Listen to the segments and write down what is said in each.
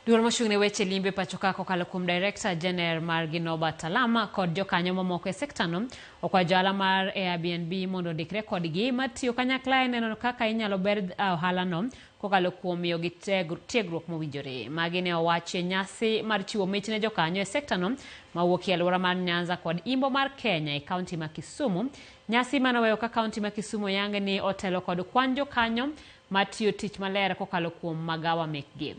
Duol mochung'ne weche limbe pachoka kokalo kuom Director General mar Ginoba Talama kod jokanyo mamoko e sektano okwayo johala mar Airbnb mondo ondikre kodgi matiyo kanyakla e neno kaka inyalo ber ohalano kokalo kuom miyogi tiegruok mowinjore. Magi ne owachi e nyasi mar chiwo mich ne jokanyo e sektano mawuok e alwora mar Nyanza kod Imbo mar Kenya e kaunti ma Kisumu. Nyasi manoweyo ka kaunti ma Kisumu yange ni otelo kod kwan jokanyo matiyo tich maler kokalo kuom Magawa mekgi.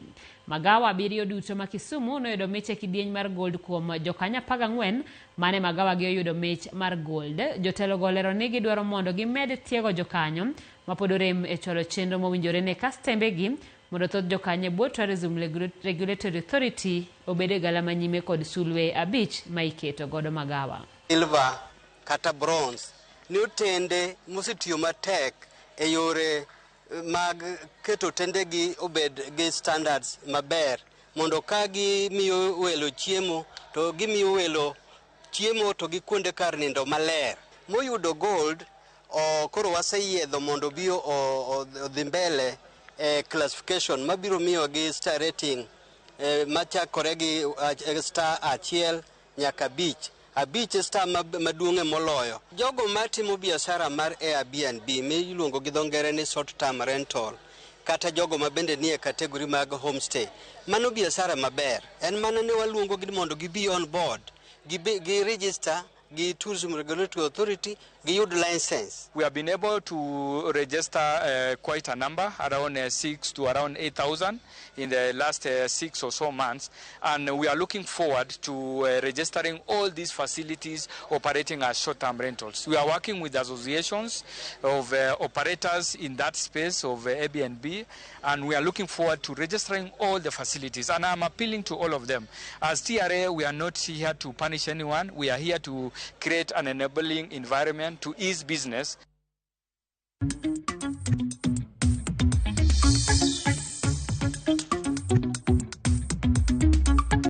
Magawa abiriyo duto ma Kisumu noyudo mich e kidieny mar gold kuom jokanyo 14 mane Magawa gi oyudo mich mar gold. Jotelo golero ni gidwaro mondo gimed tiego jokanyo mapod rem e cholo chenro mowinjore ne kastembegi mondo thoth jokanyo bwo Tourism Regulatory Authority obede gala manyime kod sulwe 5 ma iketo godo Magawa. Silver kata bronze ni otende mosetiyo matek e yore mag keto tendegi obed gi standards maber mondo ka gimiyo welo chiemo to gimiyo welo chiemo to gi kuonde kar nindo maler. Moyudo gold koro waseyiedho mondo bio odhi mbele classification mabiro miyo gi star rating machakore gi star 1 nyaka 5. Abich star maduong'e moloyo. Jogo matimo biashara mar Airbnb miluongo gi dho ngere ni short term rental kata jogo mabende nie kategori mag homestay. Mano biashara maber. En mano ne waluongo gi mondo gibi on board. Gi register gi Tourism Regulatory Authority giyud license. We have been able to register quite a number, around 6 to around 8,000 in the last 6 or so months, and we are looking forward to registering all these facilities operating as short-term rentals. We are working with associations of operators in that space of Airbnb, and we are looking forward to registering all the facilities, and I'm appealing to all of them. As TRA, we are not here to punish anyone. We are here to create an enabling environment to ease business.